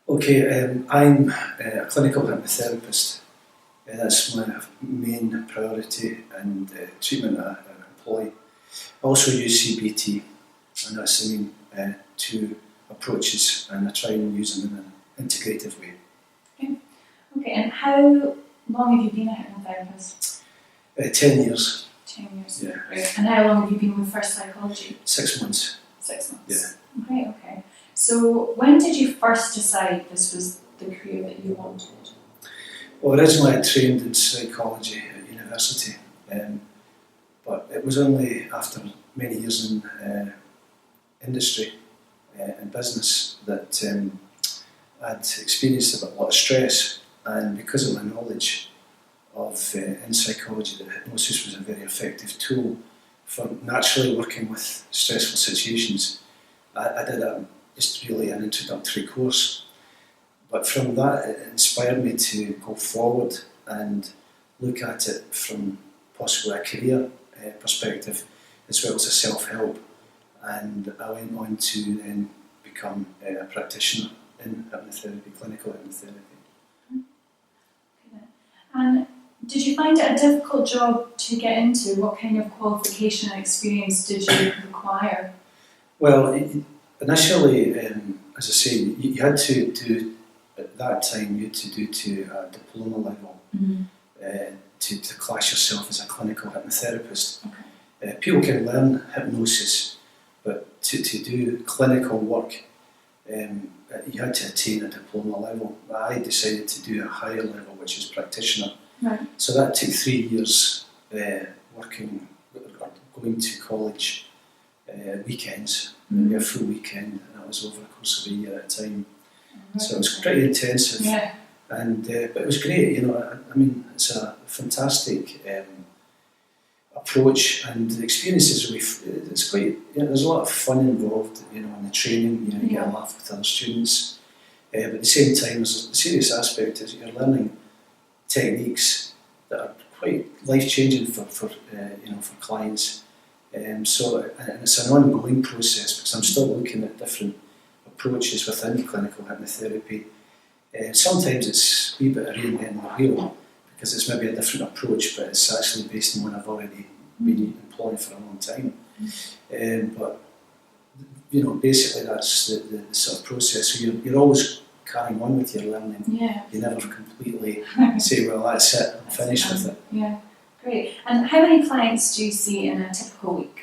Okay, I'm a clinical hypnotherapist. That's my main priority and treatment that I employ. I also use CBT, and that's the main two approaches, and I try and use them in an integrative way. Okay, and how long have you been a hypnotherapist? 10 years. 10 years. Yeah. Great. And how long have you been with First Psychology? 6 months. 6 months. Yeah. Great, okay. So when did you first decide this was the career that you wanted? Well, originally I trained in psychology at university, but it was only after many years in industry and business that I'd experienced a lot of stress, and because of my knowledge of in psychology that hypnosis was a very effective tool for naturally working with stressful situations, I did just really an introductory course. But from that, it inspired me to go forward and look at it from possibly a career perspective as well as a self-help. And I went on to then become a practitioner in hypnotherapy, clinical hypnotherapy. Okay. And did you find it a difficult job to get into? What kind of qualification and experience did you require? Well, initially, as I say, you had to do, at that time, you had to do to a diploma level to class yourself as a clinical hypnotherapist. Okay. People can learn hypnosis, but to do clinical work, you had to attain a diploma level. I decided to do a higher level, which is practitioner. Right. So that took 3 years working, or going to college weekends, maybe a full weekend, and that was over the course of a year at a time. Right. So it was pretty intensive, Yeah. and but it was great. You know, I mean, it's a fantastic approach, and the experience is really. It's quite. You know, there's a lot of fun involved. You know, in the training. You know, you get a laugh with other students, but at the same time, there's a serious aspect is you're learning techniques that are quite life changing for you know, for clients. So and it's an ongoing process because I'm still looking at different approaches within clinical hypnotherapy. Sometimes it's a wee bit of reinventing the wheel because it's maybe a different approach, but it's actually based on one I've already been employing for a long time. But you know, basically that's the sort of process. So you're always carrying on with your learning. Yeah. You never completely say, well, that's it, I'm finished with it. Yeah, great. And how many clients do you see in a typical week?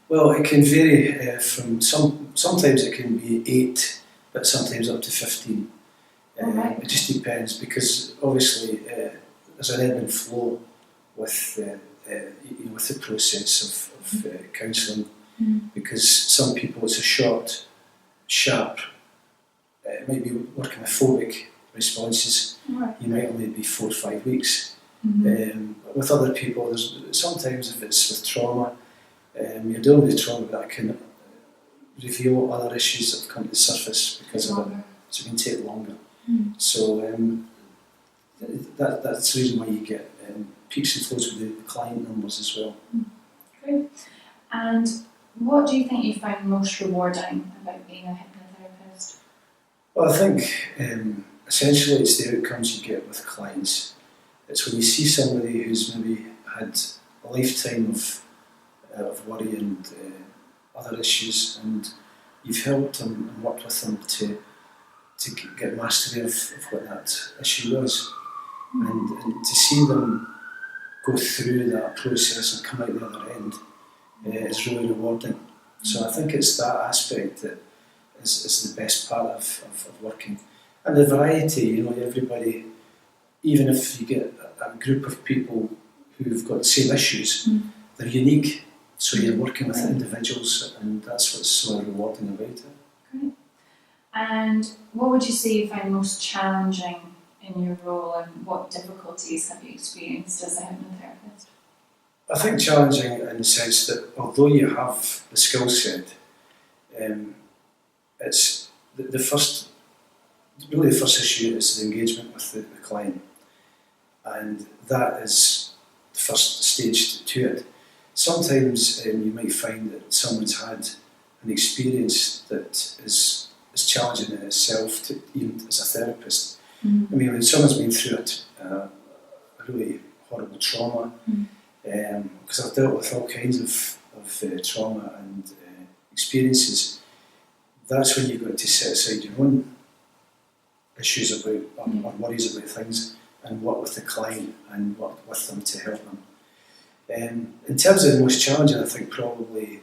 Well, it can vary from sometimes it can be 8, but sometimes up to 15. Right. It just depends because obviously there's an ebb and flow with you know, with the process of counselling, because some people it's a short, sharp. It might be working with phobic responses. Right. You might only be 4 or 5 weeks. But with other people, there's sometimes if it's with trauma, you're dealing with trauma that can reveal other issues that have come to the surface because of it. So it can take longer. So that's the reason why you get peaks and flows with the client numbers as well. Great. And what do you think you find most rewarding about being a hypnotherapist? Well, I think essentially it's the outcomes you get with clients. It's when you see somebody who's maybe had a lifetime of worry and other issues, and you've helped them and worked with them to get mastery of what that issue was, and to see them go through that process and come out the other end is really rewarding. So I think it's that aspect that is the best part of working. And the variety, you know, everybody, even if you get a group of people who've got the same issues, they're unique. So you're working with individuals, and that's what's so rewarding about it. Great. And what would you say you find most challenging in your role, and what difficulties have you experienced as a hypnotherapist? I think challenging in the sense that although you have the skill set, it's the first issue is the engagement with the client, and that is the first stage to it. Sometimes you might find that someone's had an experience that is is challenging in itself, to, even as a therapist. Mm. I mean, when someone's been through a really horrible trauma, because I've dealt with all kinds of trauma and experiences, that's when you've got to set aside your own issues about or worries about things and work with the client and work with them to help them. In terms of the most challenging, I think probably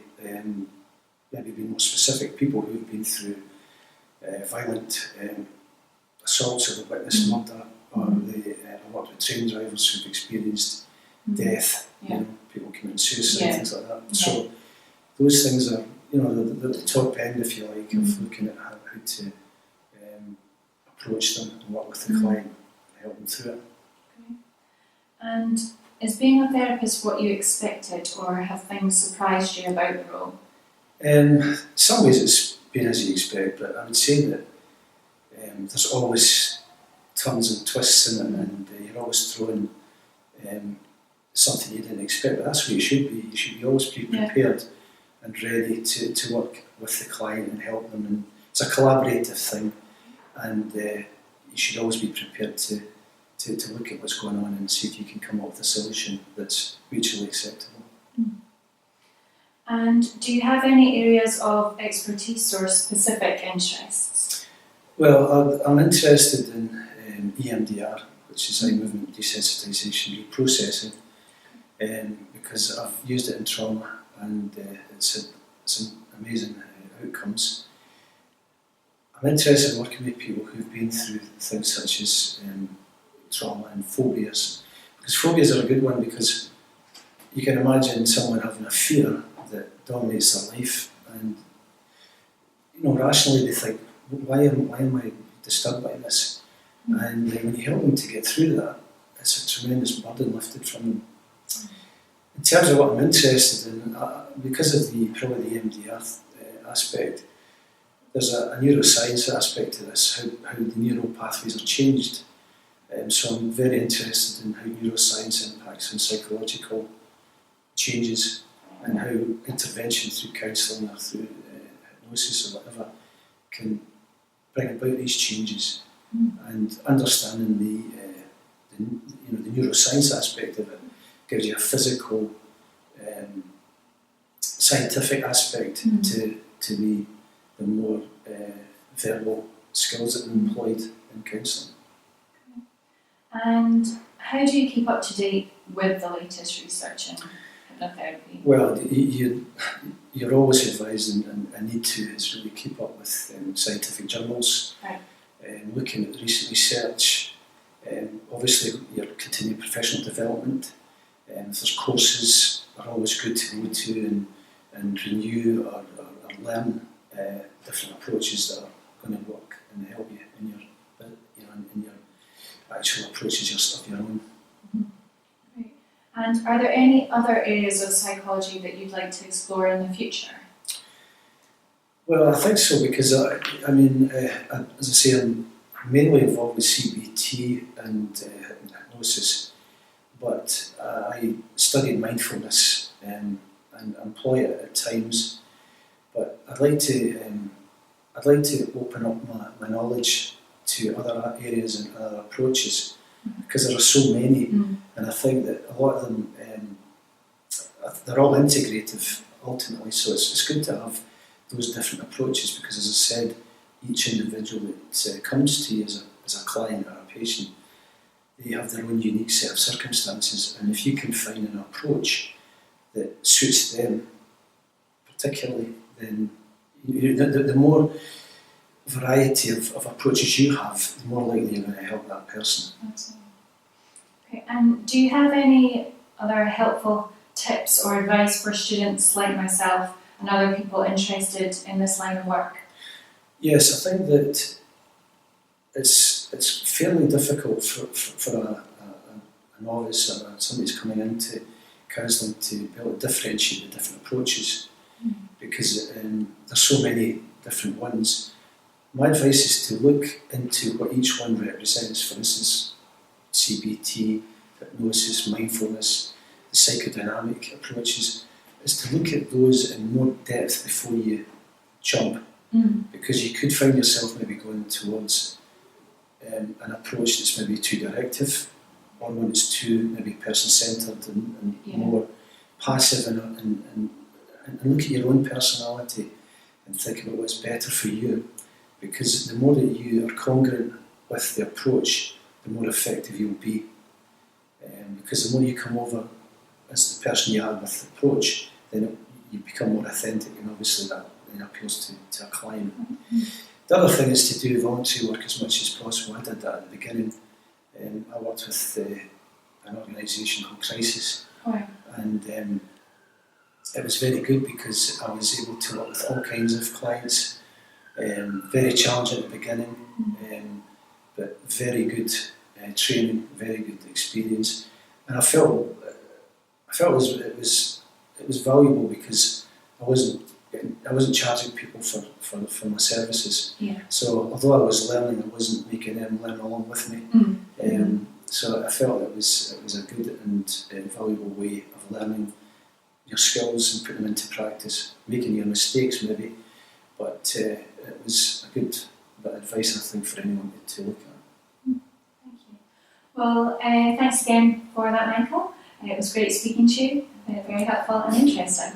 maybe being more specific, people who've been through violent assaults of a witness murder, or I worked with train drivers who've experienced death, people committing suicide, things like that. So those things are, the top end, if you like, of looking at how to approach them and work with the client and help them through it. Okay. And is being a therapist what you expected, or have things surprised you about the role? In some ways it's been as you expect, but I would say that there's always turns and twists in it, and you're always throwing something you didn't expect, but that's what you should be. You should always be prepared and ready to work with the client and help them, and it's a collaborative thing, and you should always be prepared to look at what's going on and see if you can come up with a solution that's mutually acceptable. And do you have any areas of expertise or specific interests? Well, I'm interested in EMDR, which is eye movement desensitization reprocessing, because I've used it in trauma and it's amazing outcomes. I'm interested in working with people who've been through things such as trauma and phobias, because phobias are a good one, because you can imagine someone having a fear that dominates their life, and rationally they think, why am I disturbed by this? And when you help them to get through that, it's a tremendous burden lifted from them. In terms of what I'm interested in, because of the EMDR aspect, there's a neuroscience aspect to this, how the neural pathways are changed. So I'm very interested in how neuroscience impacts on psychological changes, and how intervention through counselling or through hypnosis or whatever can bring about these changes. And understanding the neuroscience aspect of it gives you a physical, scientific aspect to the more verbal skills that are employed in counselling. And how do you keep up to date with the latest research in hypnotherapy? Well, you're always advised, and need to, is really keep up with scientific journals, looking at the recent research, obviously your continued professional development. If there's courses, are always good to go to and renew or learn different approaches that are going to work and help you in your actual approaches of your own. Great. And are there any other areas of psychology that you'd like to explore in the future? Well, I think so, because as I say, I'm mainly involved with CBT and hypnosis, but I studied mindfulness and employ it at times. But I'd like to open up my knowledge to other areas and other approaches, because there are so many, and I think that a lot of them they're all integrative ultimately. So it's good to have those different approaches, because, as I said, each individual that comes to you as a client or a patient, they have their own unique set of circumstances, and if you can find an approach that suits them particularly, then the more variety of approaches you have, the more likely you're going to help that person. Absolutely. Okay. And do you have any other helpful tips or advice for students like myself and other people interested in this line of work? Yes, I think that it's fairly difficult for a novice or somebody who's coming into counselling to be able to differentiate the different approaches, because there's so many different ones. My advice is to look into what each one represents. For instance, CBT, hypnosis, mindfulness, the psychodynamic approaches, is to look at those in more depth before you jump because you could find yourself maybe going towards an approach that's maybe too directive, or one that's too maybe person-centred and more passive, and look at your own personality and think about what's better for you, because the more that you are congruent with the approach, the more effective you'll be. Because the more you come over as the person you are with the approach, then you become more authentic, and obviously that then appeals to a client. The other thing is to do voluntary work as much as possible. I did that at the beginning. I worked with an organisation called Crisis, and it was very good because I was able to work with all kinds of clients. Very challenging at the beginning, but very good training, very good experience, and I felt it was valuable because I wasn't charging people for my services. So although I was learning, I wasn't making them learn along with me. So I felt it was a good and valuable way of learning your skills and putting them into practice, making your mistakes maybe, but it was a good bit of advice, I think, for anyone to look at. Thank you. Well, thanks again for that, Michael. It was great speaking to you. Very helpful and interesting.